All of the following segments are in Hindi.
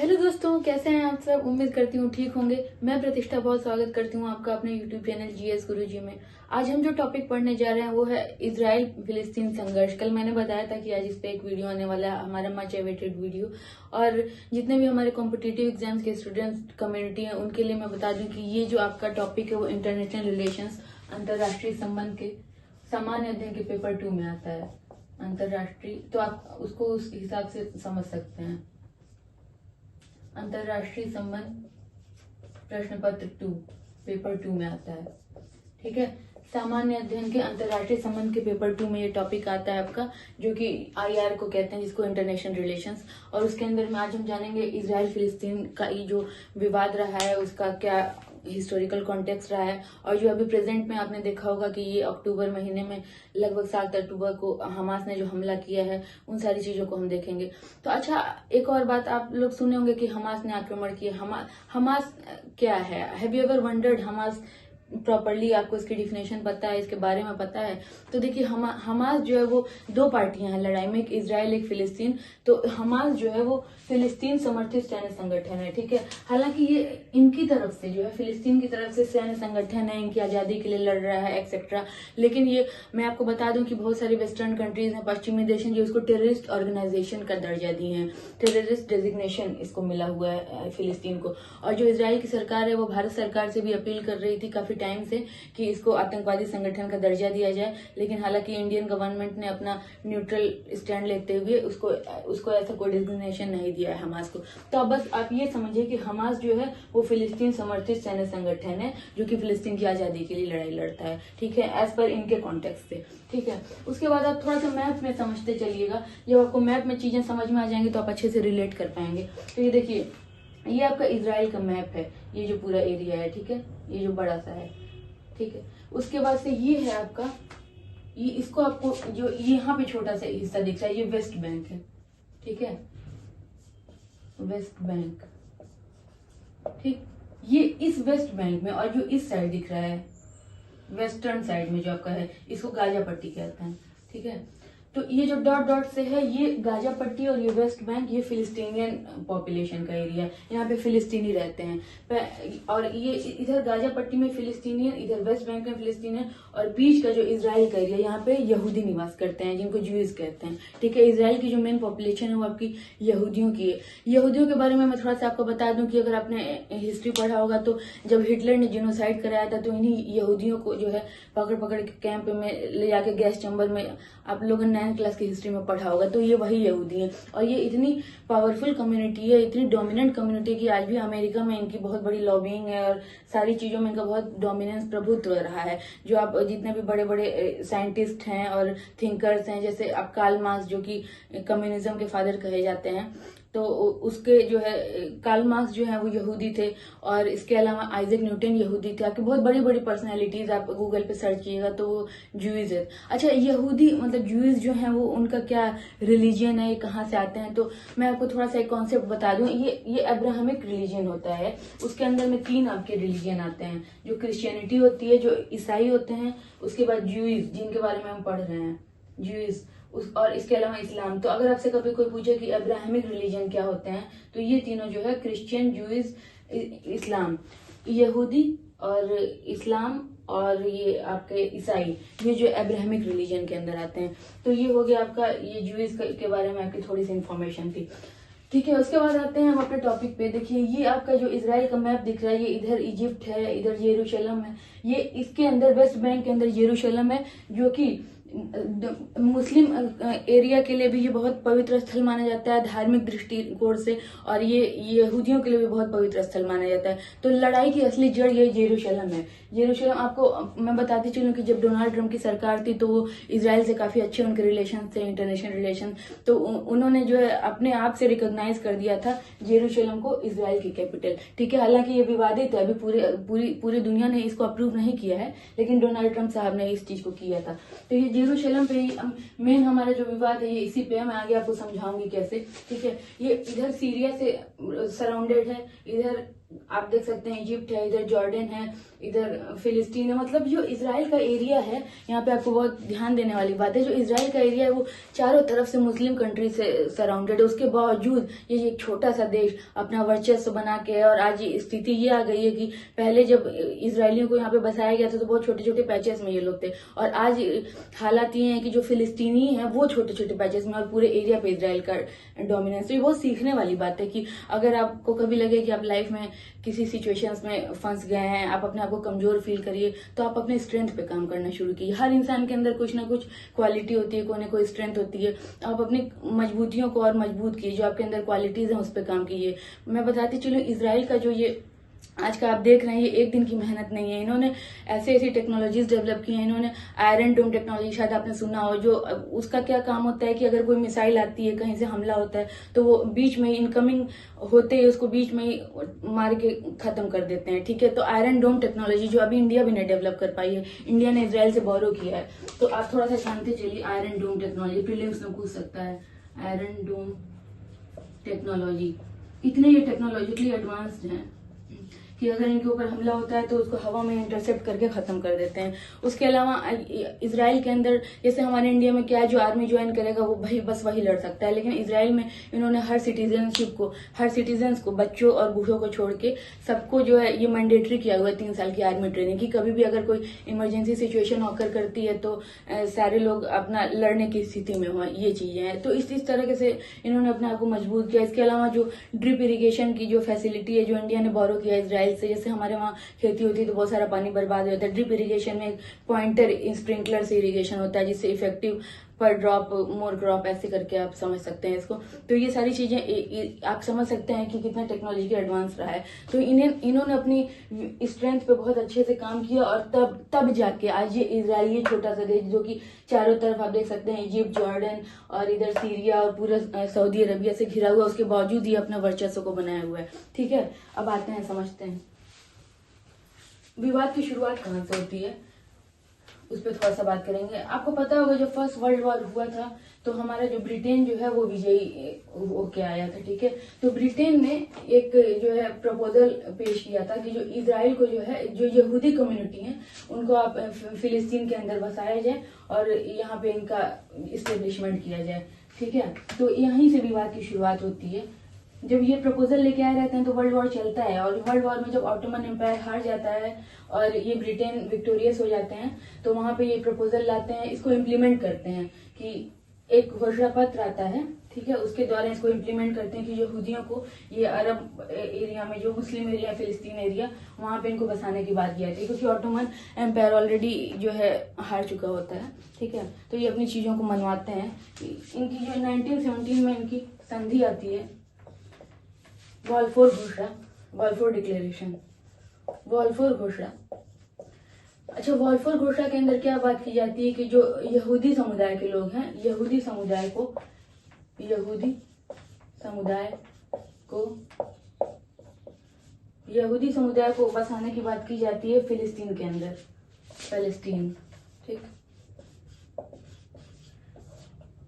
हेलो दोस्तों, कैसे हैं आप सब। उम्मीद करती हूँ ठीक होंगे। मैं प्रतिष्ठा बहुत स्वागत करती हूँ आपका अपने यूट्यूब चैनल जीएस गुरुजी में। आज हम जो टॉपिक पढ़ने जा रहे हैं वो है इजराइल फिलिस्तीन संघर्ष। कल मैंने बताया था कि आज इस पे एक वीडियो आने वाला है, हमारा मच अवेटेड वीडियो। और जितने भी हमारे कॉम्पिटिटिव एग्जाम्स के स्टूडेंट्स कम्युनिटी है उनके लिए मैं बता दूं कि ये जो आपका टॉपिक है वो इंटरनेशनल रिलेशंस, अंतर्राष्ट्रीय संबंध के सामान्य अध्ययन के पेपर 2 में आता है। अंतर्राष्ट्रीय, तो आप उसको उस हिसाब से समझ सकते हैं। अंतर्राष्ट्रीय संबंध प्रश्न पत्र 2 पेपर 2 में आता है। ठीक है, सामान्य अध्ययन के अंतर्राष्ट्रीय संबंध के पेपर 2 में ये टॉपिक आता है आपका, जो कि आईआर को कहते हैं, जिसको इंटरनेशनल रिलेशंस। और उसके अंदर में आज हम जानेंगे इजराइल फिलिस्तीन का ये जो विवाद रहा है उसका क्या हिस्टोरिकल कॉन्टेक्स्ट रहा है, और जो अभी प्रेजेंट में आपने देखा होगा कि ये अक्टूबर महीने में लगभग 7 अक्टूबर को हमास ने जो हमला किया है, उन सारी चीजों को हम देखेंगे। तो अच्छा, एक और बात आप लोग सुने होंगे कि हमास ने आक्रमण किया। हमास क्या है? Have you ever wondered Hamas properly? आपको इसकी डिफिनेशन पता है, इसके बारे में पता है? तो देखिए, हमास जो है वो 2 पार्टियां हैं लड़ाई में, एक इजराइल एक फिलिस्तीन। तो हमास जो है वो फिलिस्तीन समर्थित सैन्य संगठन है। ठीक है, हालांकि ये इनकी तरफ से जो है, फिलिस्तीन की तरफ से सैन्य संगठन है, इनकी आजादी के लिए लड़ रहा है एक्सेट्रा। लेकिन ये मैं आपको बता दूं कि बहुत सारी वेस्टर्न कंट्रीज हैं, पश्चिमी देश हैं, जो इसको टेररिस्ट ऑर्गेनाइजेशन का दर्जा दिए हैं। टेररिस्ट डेजिग्नेशन इसको मिला हुआ है फिलिस्तीन को। और जो इजराइल की सरकार है वो भारत सरकार से भी अपील कर रही थी काफी टाइम से कि इसको आतंकवादी संगठन का दर्जा दिया जाए। लेकिन हालांकि इंडियन गवर्नमेंट ने अपना न्यूट्रल स्टैंड लेते हुए उसको ऐसा कोई डिजिग्नेशन नहीं दिया है हमास को। तो अब बस आप ये समझिए कि हमास जो है वो फिलिस्तीन समर्थित सैन्य संगठन है, जो कि फिलिस्तीन की आजादी के लिए लड़ाई लड़ता है। ठीक है, एज पर इनके कॉन्टेक्स्ट से। ठीक है, उसके बाद आप थोड़ा सा मैप में समझते चलिएगा। जब आपको मैप में चीजें समझ में आ जाएंगी तो आप अच्छे से रिलेट कर पाएंगे। तो ये देखिए, ये आपका इजराइल का मैप है, ये जो पूरा एरिया है। ठीक है, ये जो बड़ा सा है। ठीक है, उसके बाद से ये है आपका, ये इसको आपको जो यहाँ पे छोटा सा हिस्सा दिख रहा है, ये वेस्ट बैंक है। ठीक है, वेस्ट बैंक। ठीक, ये इस वेस्ट बैंक में, और जो इस साइड दिख रहा है वेस्टर्न साइड में जो आपका है, इसको गाजा पट्टी कहते हैं। ठीक है, तो ये जो डॉट डॉट से है, ये गाजा पट्टी और ये वेस्ट बैंक, ये फिलिस्तीनियन पॉपुलेशन का एरिया है। यहाँ पे फिलिस्तीनी रहते हैं। और ये इधर गाजा पट्टी में फिलिस्तीनियन, इधर वेस्ट बैंक में फिलिस्तीनियन, और बीच का जो इजराइल का एरिया, यहाँ पे यहूदी निवास करते हैं, जिनको ज्यूज कहते हैं। ठीक है, इजराइल की जो मेन पॉपुलेशन है वो आपकी यहूदियों की है। यहूदियों के बारे में मैं थोड़ा सा आपको बता दूं कि अगर आपने हिस्ट्री पढ़ा होगा तो जब हिटलर ने जिनोसाइड कराया था तो इन्हीं यहूदियों को जो है पकड़ पकड़ के कैंप में ले जाके गैस चैम्बर में, आप लोगों ने 9th क्लास की हिस्ट्री में पढ़ा होगा। तो ये वही यहूदी हैं, और ये इतनी पावरफुल कम्युनिटी है, इतनी डोमिनेंट कम्युनिटी की आज भी अमेरिका में इनकी बहुत बड़ी लॉबिंग है, और सारी चीजों में इनका बहुत डोमिनेंस, प्रभुत्व रहा है। जो आप जितने भी बड़े बड़े साइंटिस्ट हैं और थिंकर्स हैं, जैसे आप कार्ल मार्क्स, जो कि कम्युनिज्म के फादर कहे जाते हैं, तो उसके जो है कार्ल मार्क्स जो है वो यहूदी थे। और इसके अलावा आइजैक न्यूटन यहूदी थे। आपकी बहुत बड़ी बड़ी पर्सनैलिटीज आप गूगल पे सर्च किएगा तो वो ज्यूज है। अच्छा, यहूदी मतलब ज्यूज जो है वो उनका क्या रिलीजियन है, ये कहाँ से आते हैं? तो मैं आपको थोड़ा सा एक कॉन्सेप्ट बता दूं। ये अब्राहमिक रिलीजन होता है। उसके अंदर में 3 आपके रिलीजन आते हैं, जो क्रिश्चियनिटी होती है, जो ईसाई होते हैं, उसके बाद ज्यूज, जिनके बारे में हम पढ़ रहे हैं, ज्यूज, और इसके अलावा इस्लाम। तो अगर आपसे कभी कोई पूछे कि अब्राहमिक रिलीजन क्या होते हैं, तो ये तीनों जो है क्रिश्चियन, ज्यूज, इस्लाम, यहूदी और इस्लाम, और ये आपके ईसाई, ये जो अब्राहमिक रिलीजन के अंदर आते हैं। तो ये हो गया आपका, ये ज्यूज के बारे में आपकी थोड़ी सी इन्फॉर्मेशन थी। ठीक है, उसके बाद आते हैं हम अपने टॉपिक पे। देखिए, ये आपका जो इजराइल का मैप दिख रहा है, ये इधर इजिप्ट है, इधर यरूशलेम है। ये इसके अंदर वेस्ट बैंक के अंदर यरूशलेम है, जो कि मुस्लिम एरिया के लिए भी ये बहुत पवित्र स्थल माना जाता है धार्मिक दृष्टिकोण से, और ये यहूदियों के लिए भी बहुत पवित्र स्थल माना जाता है। तो लड़ाई की असली जड़ ये यरूशलेम है। यरूशलेम, आपको मैं बताती चलूं कि जब डोनाल्ड ट्रंप की सरकार थी तो वो इजराइल से काफी अच्छे उनके रिलेशन थे, इंटरनेशनल रिलेशन। तो उन्होंने जो है अपने आप से रिकॉग्नाइज कर दिया था यरूशलेम को इजराइल की कैपिटल। ठीक है, हालांकि ये विवादित है, अभी पूरी दुनिया ने इसको अप्रूव नहीं किया है, लेकिन डोनाल्ड ट्रंप साहब ने इस चीज को किया था। तो ये यरूशलेम पे ही मेन हमारा जो विवाद है, ये इसी पे है। मैं आगे आपको समझाऊंगी कैसे। ठीक है, ये इधर सीरिया से सराउंडेड है, इधर आप देख सकते हैं इजिप्ट है, इधर जॉर्डन है, इधर फिलिस्तीन है। मतलब जो इजराइल का एरिया है, यहाँ पे आपको बहुत ध्यान देने वाली बात है, जो इजराइल का एरिया है वो चारों तरफ से मुस्लिम कंट्री से सराउंडेड है। उसके बावजूद ये एक छोटा सा देश अपना वर्चस्व बना के है। और आज स्थिति ये आ गई है कि पहले जब इसराइलियों को यहाँ पे बसाया गया था तो बहुत छोटे छोटे पैचेस में ये लोग थे, और आज हालात ये है कि जो फिलिस्तीनी है वो छोटे छोटे पैचेस में, और पूरे एरिया पे इसराइल का डोमिनेंस। तो ये बहुत सीखने वाली बात है कि अगर आपको कभी लगे कि आप लाइफ में किसी सिचुएशंस में फंस गए हैं, आप अपने आप को कमजोर फील करिए, तो आप अपने स्ट्रेंथ पे काम करना शुरू कीजिए। हर इंसान के अंदर कुछ ना कुछ क्वालिटी होती है, कोई ना कोई स्ट्रेंथ होती है। आप अपनी मजबूतियों को और मजबूत कीजिए, जो आपके अंदर क्वालिटीज हैं उस पर काम कीजिए। मैं बताती चलूं, इसराइल का जो ये आज का आप देख रहे हैं, ये एक दिन की मेहनत नहीं है। इन्होंने ऐसे ऐसी टेक्नोलॉजीज डेवलप की हैं। इन्होंने आयरन डोम टेक्नोलॉजी, शायद आपने सुना हो, जो उसका क्या काम होता है कि अगर कोई मिसाइल आती है, कहीं से हमला होता है, तो वो बीच में इनकमिंग होते ही उसको बीच में ही मार के खत्म कर देते हैं। ठीक है, तो आयरन डोम टेक्नोलॉजी जो अभी इंडिया भी नहीं डेवलप कर पाई है, इंडिया ने इसराइल से बोरो किया है। तो आप थोड़ा सा जानते चलिए आयरन डोम टेक्नोलॉजी, प्रीलिम्स में पूछ सकता है। आयरन डोम टेक्नोलॉजी, इतने ये टेक्नोलॉजिकली एडवांस्ड हैं कि अगर इनके ऊपर हमला होता है तो उसको हवा में इंटरसेप्ट करके खत्म कर देते हैं। उसके अलावा इसराइल के अंदर, जैसे हमारे इंडिया में क्या है, जो आर्मी ज्वाइन करेगा वो भाई बस वही लड़ सकता है, लेकिन इसराइल में इन्होंने हर सिटीजन्स को, बच्चों और बूढ़ों को छोड़ के सबको जो है ये मैंडेटरी किया हुआ है 3 साल की आर्मी ट्रेनिंग की। कभी भी अगर कोई इमरजेंसी सिचुएशन ऑकर करती है तो सारे लोग अपना लड़ने की स्थिति में हो। ये चीजें हैं, तो इस तरह से इन्होंने अपने आप को मजबूत किया। इसके अलावा जो ड्रिप इरिगेशन की जो फैसिलिटी है, जो इंडिया ने बोरो किया इसराइल से, जैसे हमारे वहाँ खेती होती है तो बहुत सारा पानी बर्बाद हो जाता है। ड्रिप इरिगेशन में पॉइंटर स्प्रिंकलर से इरिगेशन होता है, जिससे इफेक्टिव पर ड्रॉप मोर क्रॉप, ऐसे करके आप समझ सकते हैं इसको। तो ये सारी चीजें आप समझ सकते हैं कि कितना टेक्नोलॉजी एडवांस रहा है। तो इन्होंने अपनी स्ट्रेंथ पे बहुत अच्छे से काम किया, और तब जाके आज ये इजराइल छोटा सा देश, जो कि चारों तरफ आप देख सकते हैं इजिप्ट, जॉर्डन और इधर सीरिया और पूरा सऊदी अरबिया से घिरा हुआ, उसके बावजूद ये अपना वर्चस्व को बनाया हुआ है। ठीक है, अब आते हैं, समझते हैं विवाद की शुरुआत कहाँ से होती है, उस पर थोड़ा सा बात करेंगे। आपको पता होगा जब फर्स्ट वर्ल्ड वॉर हुआ था तो हमारा जो ब्रिटेन जो है वो विजयी होके आया था। ठीक है, तो ब्रिटेन ने एक जो है प्रपोजल पेश किया था कि जो इजराइल को जो है, जो यहूदी कम्युनिटी है, उनको आप फिलिस्तीन के अंदर बसाया जाए और यहाँ पे इनका इस्टेब्लिशमेंट किया जाए। ठीक है, तो यहीं से विवाद की शुरुआत होती है। जब ये प्रपोजल लेके आए रहते हैं तो वर्ल्ड वॉर चलता है, और वर्ल्ड वॉर में जब ऑटोमन एम्पायर हार जाता है और ये ब्रिटेन विक्टोरियस हो जाते हैं, तो वहां पे ये प्रपोजल लाते हैं, इसको इम्प्लीमेंट करते हैं कि एक घोषणा पत्र आता है। ठीक है, उसके द्वारा इसको इम्प्लीमेंट करते हैं कि यहूदियों को ये अरब एरिया में, जो मुस्लिम एरिया, फिलिस्तीन एरिया, वहां पे इनको बसाने की बात की जाती है, क्योंकि ऑटोमन एम्पायर ऑलरेडी जो है हार चुका होता है। ठीक है, तो ये अपनी चीजों को मनवाते हैं। इनकी जो 1917 में इनकी संधि आती है, बाल्फोर घोषणा, बाल्फोर डिक्लेरेशन, बाल्फोर घोषणा। अच्छा, बाल्फोर घोषणा के अंदर क्या बात की जाती है कि जो यहूदी समुदाय के लोग हैं, यहूदी समुदाय को बसाने की बात की जाती है फिलिस्तीन के अंदर, पैलेस्टीन। ठीक,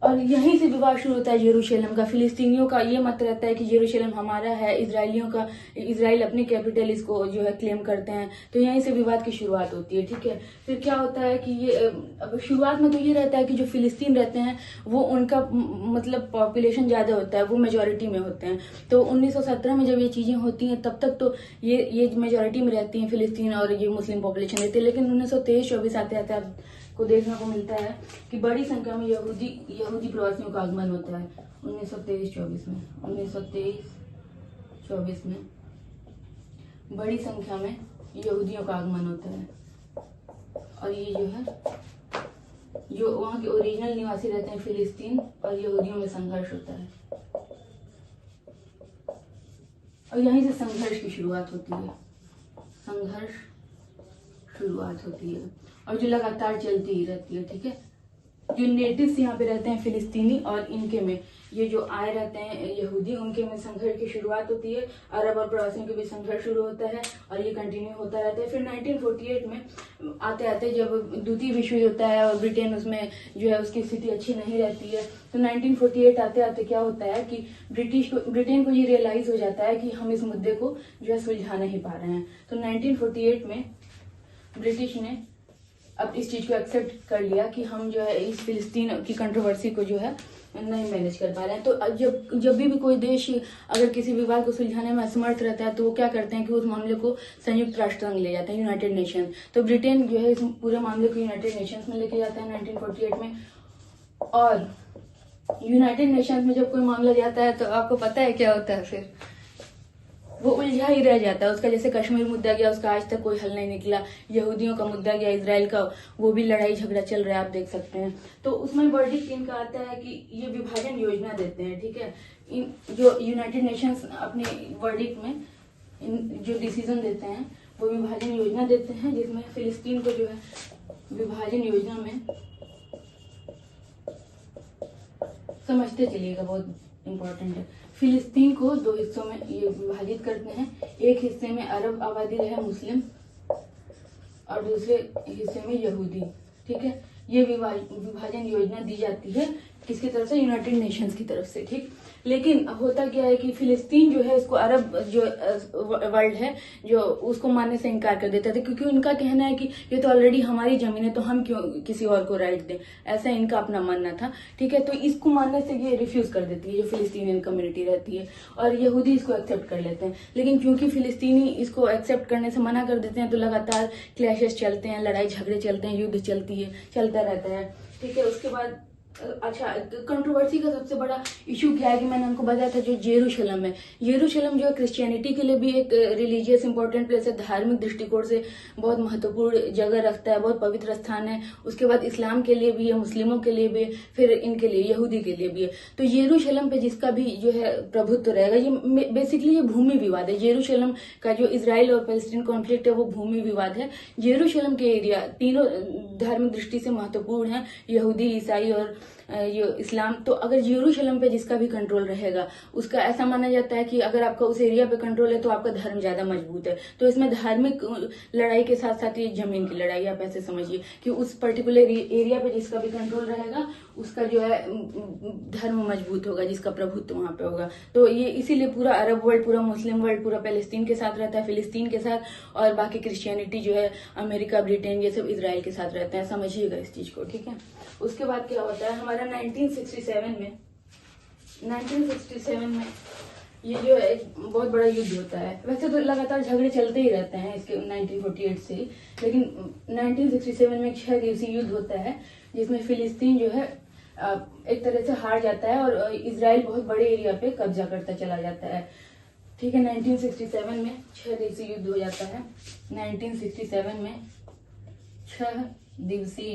और यहीं से विवाद शुरू होता है यरूशलेम का। फिलिस्तीनियों का ये मत रहता है कि यरूशलेम हमारा है, इजराइल अपनी कैपिटल इसको जो है क्लेम करते हैं। तो यहीं से विवाद की शुरुआत होती है। ठीक है, फिर क्या होता है कि ये अब शुरुआत में तो ये रहता है कि जो फिलिस्तीन रहते हैं वो, उनका मतलब पॉपुलेशन ज्यादा होता है, वो मेजोरिटी में होते हैं। तो 1917 में जब ये चीजें होती हैं तब तक तो ये मेजोरिटी में रहती हैं फिलिस्तीन, और ये मुस्लिम पॉपुलेशन रहती है। लेकिन 1923-24 आते आते को देखने को मिलता है कि बड़ी संख्या में यहूदी प्रवासियों का आगमन होता है 1923-24 में बड़ी संख्या में यहूदियों का आगमन होता है। और ये जो है, जो वहाँ के ओरिजिनल निवासी रहते हैं फिलिस्तीन, और यहूदियों में संघर्ष होता है, और यहीं से संघर्ष की शुरुआत होती है। और जो लगातार चलती ही रहती है। ठीक है, जो नेटिव्स यहाँ पे रहते हैं फिलिस्तीनी, और इनके में ये जो आए रहते हैं यहूदी, उनके में संघर्ष की शुरुआत होती है। अरब और प्रवासियों के बीच संघर्ष शुरू होता है और ये कंटिन्यू होता रहता है। फिर 1948 में आते आते जब द्वितीय विश्व युद्ध होता है और ब्रिटेन उसमें जो है उसकी स्थिति अच्छी नहीं रहती है, तो 1948 आते आते क्या होता है कि ब्रिटेन को ये रियलाइज हो जाता है कि हम इस मुद्दे को जो है सुलझा नहीं पा रहे हैं। तो 1948 में ब्रिटिश ने अब इस चीज को एक्सेप्ट कर लिया कि हम जो है इस फिलिस्तीन की कंट्रोवर्सी को जो है नहीं मैनेज कर पा रहे हैं। तो जब भी कोई देश अगर किसी विवाद को सुलझाने में असमर्थ रहता है तो वो क्या करते हैं कि उस मामले को संयुक्त राष्ट्र संघ ले जाते हैं, यूनाइटेड नेशन। तो ब्रिटेन जो है इस पूरे मामले को यूनाइटेड नेशंस में लेके जाता है 1948 में। और यूनाइटेड नेशंस में जब कोई मामला जाता है तो आपको पता है क्या होता है, फिर वो उलझा ही रह जाता है। उसका जैसे कश्मीर मुद्दा गया, उसका आज तक कोई हल नहीं निकला। यहूदियों का मुद्दा गया, इजराइल का, वो भी लड़ाई झगड़ा चल रहा है, आप देख सकते हैं। तो उसमें वर्डिक्ट इनका आता है कि ये विभाजन योजना देते हैं, ठीक है। जो यूनाइटेड नेशंस अपने वर्डिक्ट में जो डिसीजन देते हैं वो विभाजन योजना देते हैं, जिसमें फिलिस्तीन को जो है विभाजन योजना में समझते चलिएगा, बहुत इंपॉर्टेंट है। फिलिस्तीन को दो हिस्सों में ये विभाजित करते हैं। एक हिस्से में अरब आबादी रहे मुस्लिम और दूसरे हिस्से में यहूदी, ठीक है। ये विभाजन योजना दी जाती है किसकी तरफ से? यूनाइटेड नेशंस की तरफ से, ठीक। लेकिन होता क्या है कि फिलिस्तीन जो है इसको अरब जो वर्ल्ड है जो उसको मानने से इनकार कर देता था, क्योंकि उनका कहना है कि ये तो ऑलरेडी हमारी जमीन है, तो हम क्यों किसी और को राइट दें, ऐसा इनका अपना मानना था, ठीक है। तो इसको मानने से ये रिफ्यूज कर देती है जो फिलिस्तीनियन कम्युनिटी रहती है, और यहूदी इसको एक्सेप्ट कर लेते हैं। लेकिन क्योंकि फिलिस्तीनी इसको एक्सेप्ट करने से मना कर देते हैं तो लगातार क्लैशेस चलते हैं, लड़ाई झगड़े चलते हैं, युद्ध चलता रहता है, ठीक है। उसके बाद अच्छा, कंट्रोवर्सी का सबसे बड़ा इशू क्या है कि मैंने आपको बताया था जो जेरूशलम है। जेरूशलम जो है क्रिश्चियनिटी के लिए भी एक रिलीजियस इंपॉर्टेंट प्लेस है, धार्मिक दृष्टिकोण से बहुत महत्वपूर्ण जगह रखता है, बहुत पवित्र स्थान है। उसके बाद इस्लाम के लिए भी है, मुस्लिमों के लिए भी, फिर इनके लिए यहूदी के लिए भी है। तो जेरूशलम पे जिसका भी जो है प्रभुत्व रहेगा, ये बेसिकली ये भूमि विवाद है। जेरूशलम का जो इजराइल और पैलेस्टीन कॉन्फ्लिक्ट है वो भूमि विवाद है। जेरूशलम के एरिया तीनों धार्मिक दृष्टि से महत्वपूर्ण है, यहूदी, ईसाई और ये इस्लाम। तो अगर जेरूशलम पे जिसका भी कंट्रोल रहेगा, उसका ऐसा माना जाता है कि अगर आपका उस एरिया पे कंट्रोल है तो आपका धर्म ज्यादा मजबूत है। तो इसमें धार्मिक लड़ाई के साथ साथ ये जमीन की लड़ाई, आप ऐसे समझिए कि उस पर्टिकुलर एरिया पे जिसका भी कंट्रोल रहेगा उसका जो है धर्म मजबूत होगा, जिसका प्रभुत्व वहां पे होगा। तो ये इसीलिए पूरा अरब वर्ल्ड, पूरा मुस्लिम वर्ल्ड, पूरा पैलेस्टीन के साथ रहता है, फिलिस्तीन के साथ, और बाकी क्रिश्चियनिटी जो है अमेरिका, ब्रिटेन, ये सब इजराइल के साथ रहते हैं। समझिएगा इस चीज को, ठीक है। उसके बाद क्या होता है हमारा 1967 में ये जो है एक बहुत बड़ा युद्ध होता है। वैसे तो लगातार झगड़े चलते ही रहते हैं इसके 1948 से, लेकिन 1967 में 6 दिवसीय युद्ध होता है जिसमें फिलिस्तीन जो है एक तरह से हार जाता है और इजराइल बहुत बड़े एरिया पे कब्जा करता चला जाता है, ठीक है। 1967 में 6 दिवसीय युद्ध हो जाता है। 1967 में 6 दिवसीय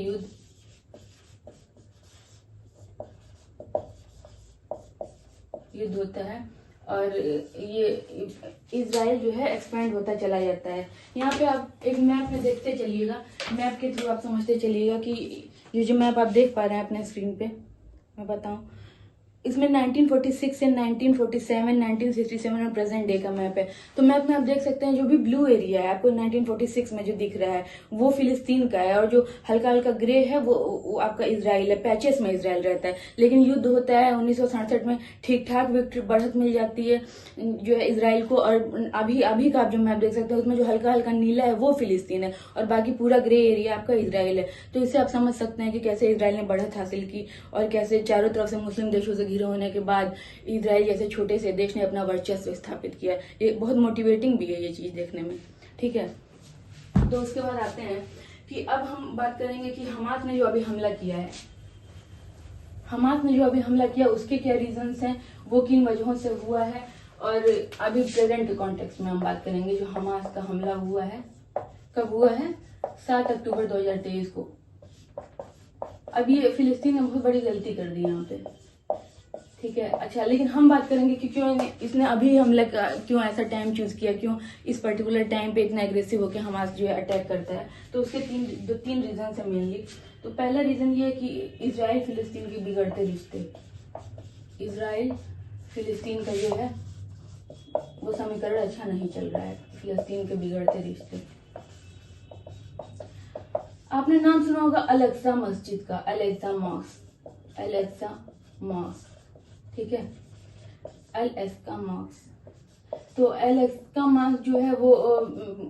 युद्ध होता है और ये इजराइल जो है एक्सपेंड होता चला जाता है। यहाँ पे आप एक मैप में देखते चलिएगा, मैप के थ्रू आप समझते चलिएगा कि ये जो मैप आप देख पा रहे हैं अपने स्क्रीन पे, मैं बताऊं, इसमें 1946 से 1947, 1967 और प्रेजेंट डे का मैप है। तो मैप में आप देख सकते हैं जो भी ब्लू एरिया है आपको 1946 में जो दिख रहा है वो फिलिस्तीन का है, और जो हल्का हल्का ग्रे है वो आपका इजराइल है, पैचेस में इजराइल रहता है। लेकिन युद्ध होता है 1967 में, ठीक ठाक विक्ट्री, बढ़त मिल जाती है जो है इजराइल को, और अभी का आप जो मैप देख सकते हैं उसमें जो हल्का हल्का नीला है वो फिलिस्तीन है और बाकी पूरा ग्रे एरिया आपका इजराइल है। तो इससे आप समझ सकते हैं कि कैसे इजराइल ने बढ़त हासिल की और कैसे चारों तरफ से मुस्लिम देशों से घिरे होने के बाद इजराइल जैसे छोटे से देश ने अपना वर्चस्व स्थापित किया। ये बहुत मोटिवेटिंग भी है ये चीज देखने में, ठीक है। तो उसके बाद आते हैं कि अब हम बात करेंगे कि हमास ने जो अभी हमला किया है, हमास ने जो अभी हमला किया उसके क्या रीजंस हैं, वो किन वजहों से हुआ है, और अभी प्रेजेंट कॉन्टेक्स्ट में हम बात करेंगे जो हमास का हमला हुआ है। कब हुआ है? 7 अक्टूबर 2023 को। अब ये फिलिस्तीन ने बहुत बड़ी गलती कर दी यहाँ पे, ठीक है। अच्छा, लेकिन हम बात करेंगे कि क्यों इसने अभी हमला, क्यों ऐसा टाइम चूज किया, क्यों इस पर्टिकुलर टाइम पे इतना एग्रेसिव होकर हमास जो है अटैक करता है। तो उसके तीन रीजन है मेनली। तो पहला रीजन ये है कि इजराइल फिलिस्तीन के बिगड़ते रिश्ते, इजराइल फिलिस्तीन का जो है वो समीकरण अच्छा नहीं चल रहा है, फिलिस्तीन के बिगड़ते रिश्ते। आपने नाम सुना होगा अलेक्सा मस्जिद का, अलेक्सा मॉस्क, अलेक्सा मॉस्क, ठीक है, अलेक्सा मॉस्क। तो अलेक्सा मॉस्क जो है वो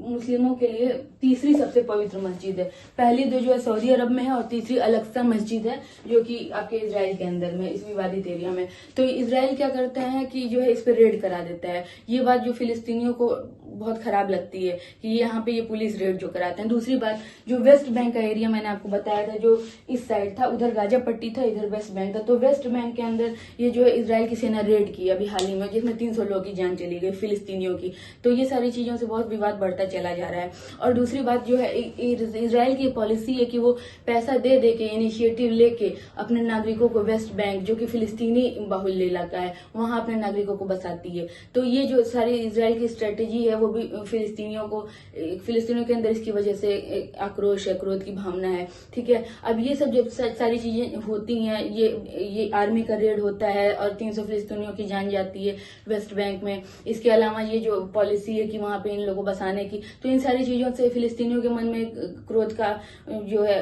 मुस्लिमों के लिए तीसरी सबसे पवित्र मस्जिद है। पहली दो जो है सऊदी अरब में है और तीसरी अलेक्सा मस्जिद है जो कि आपके इजराइल के अंदर में, इस विवादित एरिया में। तो इजराइल क्या करता है कि जो है इस पे रेड करा देता है। ये बात जो फिलिस्तीनियों को बहुत खराब लगती है कि यहाँ पे ये पुलिस रेड जो कराते हैं। दूसरी बात, जो वेस्ट बैंक का एरिया मैंने आपको बताया था, जो इस साइड था, उधर गाजा पट्टी था, इधर वेस्ट बैंक था। तो वेस्ट बैंक के अंदर ये जो है इजराइल की सेना रेड की अभी हाल ही में, जिसमें 300 लोगों की जान चली गई फिलिस्तीनियों की। तो ये सारी चीजों से बहुत विवाद बढ़ता चला जा रहा है। और दूसरी बात जो है, इजराइल की पॉलिसी है कि वो पैसा दे दे के, इनिशिएटिव लेके अपने नागरिकों को वेस्ट बैंक, जो कि फिलिस्तीनी बाहुल्य इलाका है, वहां अपने नागरिकों को बसाती है। तो ये जो सारी इजराइल की स्ट्रेटेजी है वो भी फिलिस्तीनियों के अंदर इसकी वजह से आक्रोश है, क्रोध की भावना है, ठीक है। अब ये सब जब सारी चीजें होती हैं, ये आर्मी का रेड होता है और 300 फिलिस्तीनियों की जान जाती है वेस्ट बैंक में। इसके अलावा ये जो पॉलिसी है कि वहां पे इन लोगों को बसाने की, तो इन सारी चीजों से फिलिस्तीनियों के मन में क्रोध का जो है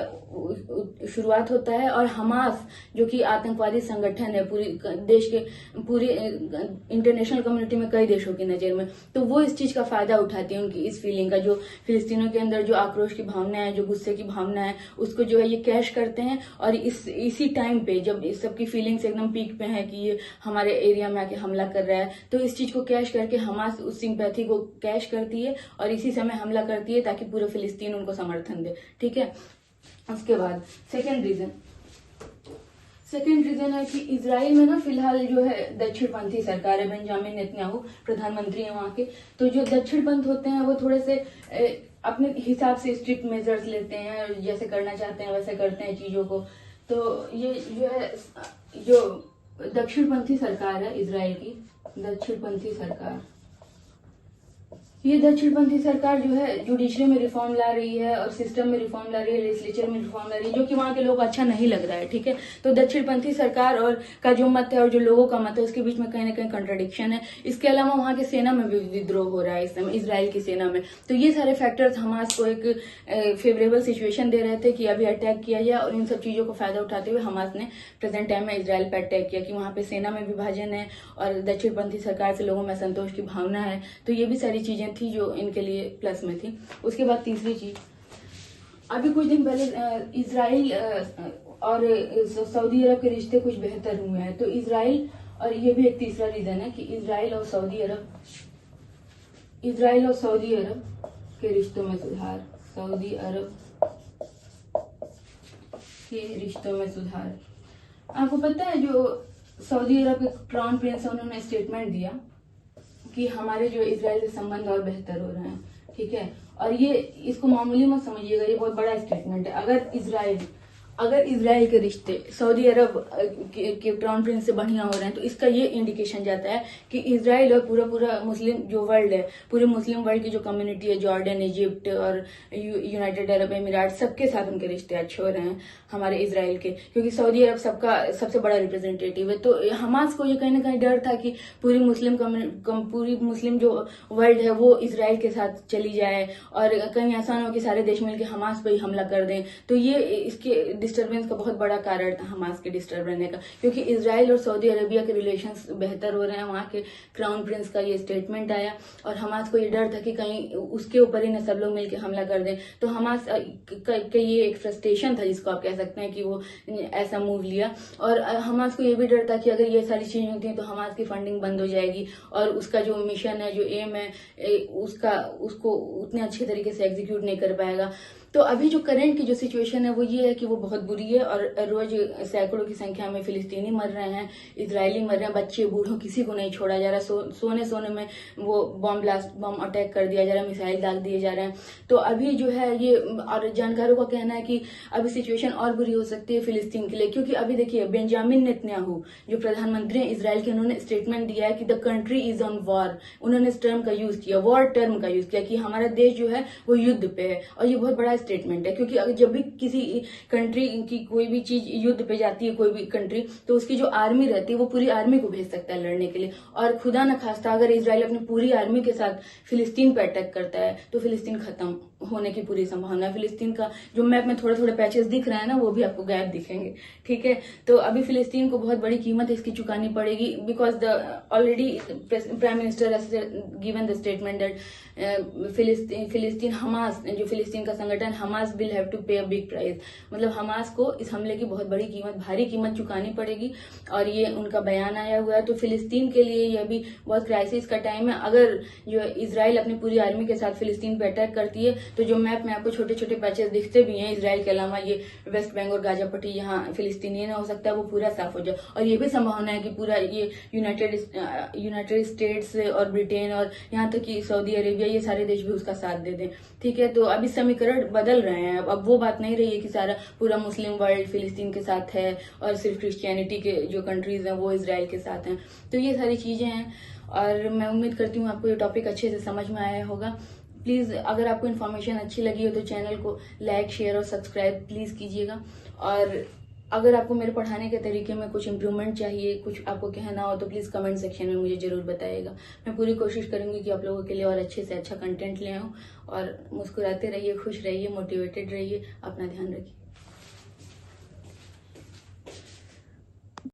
शुरुआत होता है। और हमास जो कि आतंकवादी संगठन है पूरी इंटरनेशनल कम्युनिटी में, कई देशों की नजर में, तो वो इस चीज का फायदा उठाती है, उनकी इस फीलिंग का, जो फिलिस्तीनियों के अंदर जो आक्रोश की भावना है, जो गुस्से की भावना है, उसको जो है ये कैश करते हैं। और इसी टाइम पे जब इस सबकी फीलिंग्स एकदम पीक पे है कि ये हमारे एरिया में आके हमला कर रहा है, तो इस चीज को कैश करके हमास उस सिंपैथी को कैश करती है और इसी समय हमला करती है ताकि पूरे फिलिस्तीन उनको समर्थन दे, ठीक है। उसके बाद सेकेंड रीजन है कि इजराइल में ना फिलहाल जो है दक्षिणपंथी सरकार है, बेंजामिन नेतन्याहू प्रधानमंत्री है वहां के। तो जो दक्षिणपंथ होते हैं वो थोड़े से अपने हिसाब से स्ट्रिक्ट मेजर्स लेते हैं, जैसे करना चाहते हैं वैसे करते हैं चीजों को। तो ये जो है जो दक्षिणपंथी सरकार है इजराइल की, दक्षिणपंथी सरकार, ये दक्षिणपंथी सरकार जो है जुडिशरी में रिफॉर्म ला रही है और सिस्टम में रिफॉर्म ला रही है, लेजिस्लेचर में रिफॉर्म ला रही है, जो कि वहां के लोग अच्छा नहीं लग रहा है, ठीक है। तो दक्षिणपंथी सरकार और का जो मत है और जो लोगों का मत है, उसके बीच में कहीं ना कहीं कंट्राडिक्शन है। इसके अलावा वहां के सेना में भी विद्रोह हो रहा है इस समय, इजराइल की सेना में। तो ये सारे फैक्टर्स हमास को एक फेवरेबल सिचुएशन दे रहे थे कि अभी अटैक किया जाए, और इन सब चीजों को फायदा उठाते हुए हमास ने प्रेजेंट टाइम में इजराइल पर अटैक किया कि वहां पे सेना में विभाजन है और दक्षिणपंथी सरकार से लोगों में असंतोष की भावना है। तो ये भी सारी चीजें थी जो इनके लिए प्लस में थी। उसके बाद तीसरी चीज, अभी कुछ दिन पहले इजराइल और सऊदी अरब के रिश्ते कुछ बेहतर हुए हैं। तो इजराइल, और ये भी एक तीसरा रीजन है कि इजराइल और सऊदी अरब के रिश्तों में सुधार, सऊदी अरब के रिश्तों में सुधार। आपको पता है जो सऊदी अरब के क्राउन प्रिंस है, उन्होंने स्टेटमेंट दिया कि हमारे जो इजराइल से संबंध और बेहतर हो रहे हैं, ठीक है। और ये इसको मामूली मत समझिएगा, ये बहुत बड़ा स्टेटमेंट है। अगर इजराइल के रिश्ते सऊदी अरब के क्राउन प्रिंस से बढ़िया हो रहे हैं, तो इसका ये इंडिकेशन जाता है कि इजराइल और पूरा मुस्लिम जो वर्ल्ड है, पूरे मुस्लिम वर्ल्ड की जो कम्युनिटी है, जॉर्डन, इजिप्ट और यूनाइटेड अरब एमिरेट, सबके साथ उनके रिश्ते अच्छे हो रहे हैं हमारे इजराइल के, क्योंकि सऊदी अरब सबका सबसे बड़ा रिप्रेजेंटेटिव है। तो हमास को ये कहीं ना कहीं डर था कि पूरी मुस्लिम जो वर्ल्ड है वो इजराइल के साथ चली जाए और कहीं ऐसा ना हो कि सारे देश मिलकर हमास पर ही हमला कर दें। तो ये इसके डिस्टर्बेंस का बहुत बड़ा कारण था हमास के डिस्टर्ब रहने का, क्योंकि इजराइल और सऊदी अरेबिया के रिलेशंस बेहतर हो रहे हैं। वहां के क्राउन प्रिंस का ये स्टेटमेंट आया और हमास को ये डर था कि कहीं उसके ऊपर ही न सब लोग मिलकर हमला कर दें। तो हमास का ये एक फ्रस्ट्रेशन था, जिसको आप कह सकते हैं कि वो ऐसा मूव लिया। और हमास को ये भी डर था कि अगर ये सारी चीजें होती हैं तो हमास की फंडिंग बंद हो जाएगी और उसका जो मिशन है, जो एम है, उसको उतने अच्छे तरीके से एग्जीक्यूट नहीं कर पाएगा। तो अभी जो करंट की जो सिचुएशन है वो ये है कि वो बहुत बुरी है और रोज सैकड़ों की संख्या में फिलिस्तीनी मर रहे हैं, इजरायली मर रहे हैं, बच्चे बूढ़ों किसी को नहीं छोड़ा जा रहा। सोने में वो बम अटैक कर दिया जा रहा है, मिसाइल दाग दिए जा रहे हैं। तो अभी जो है ये, और जानकारों का कहना है कि अभी सिचुएशन और बुरी हो सकती है फिलिस्तीन के लिए, क्योंकि अभी देखिए बेंजामिन नेतन्याहू जो प्रधानमंत्री हैं इजराइल के, उन्होंने स्टेटमेंट दिया है कि the country is on war. उन्होंने इस टर्म का यूज किया, वॉर टर्म का यूज किया कि हमारा देश जो है वो युद्ध पे है। और ये बहुत बड़ा स्टेटमेंट है, क्योंकि अगर जब भी किसी कंट्री की कोई भी चीज युद्ध पे जाती है, कोई भी कंट्री, तो उसकी जो आर्मी रहती है वो पूरी आर्मी को भेज सकता है लड़ने के लिए। और खुदा न खास्ता अगर इसराइल अपनी पूरी आर्मी के साथ फिलिस्तीन पे अटैक करता है तो फिलिस्तीन खत्म होने की पूरी संभावना है। फिलिस्तीन का जो मैप में थोड़े थोड़े पैचेस दिख रहे हैं ना, वो भी आपको गायब दिखेंगे। ठीक है, तो अभी फिलिस्तीन को बहुत बड़ी कीमत इसकी चुकानी पड़ेगी, because the already prime minister has given the statement that फिलिस्तीन हमास, जो फिलिस्तीन का संगठन हमास विल हैव टू पे अ बिग प्राइस, मतलब हमास को इस हमले की बहुत बड़ी कीमत, भारी कीमत चुकानी पड़ेगी। और ये उनका बयान आया हुआ है। तो फिलिस्तीन के लिए यह भी बहुत क्राइसिस का टाइम है। अगर जो इसराइल अपनी पूरी आर्मी के साथ फिलिस्तीन पे अटैक करती है तो जो मैप में आपको छोटे छोटे पैचेस दिखते भी हैं इसराइल के अलावा, ये वेस्ट बैंक और गाजा पट्टी यहाँ फिलिस्तीनी हो सकता है वो पूरा साफ हो जाए। और ये भी संभावना है कि पूरा ये यूनाइटेड स्टेट्स और ब्रिटेन और यहाँ तक कि सऊदी अरेबिया, ये सारे देश भी उसका साथ दे दें। ठीक है, तो अभी समीकरण बदल रहे हैं। अब वो बात नहीं रही है कि सारा पूरा मुस्लिम वर्ल्ड फिलिस्तीन के साथ है और सिर्फ क्रिश्चियनिटी के जो कंट्रीज हैं वो इसराइल के साथ हैं। तो ये सारी चीजें हैं और मैं उम्मीद करती हूँ आपको ये टॉपिक अच्छे से समझ में आया होगा। प्लीज अगर आपको इन्फॉर्मेशन अच्छी लगी हो तो चैनल को लाइक, शेयर और सब्सक्राइब प्लीज कीजिएगा। और अगर आपको मेरे पढ़ाने के तरीके में कुछ इम्प्रूवमेंट चाहिए, कुछ आपको कहना हो तो प्लीज कमेंट सेक्शन में मुझे जरूर बताइएगा। मैं पूरी कोशिश करूंगी कि आप लोगों के लिए और अच्छे से अच्छा कंटेंट ले आऊं। और मुस्कुराते रहिए, खुश रहिए, मोटिवेटेड रहिए, अपना ध्यान रखिए।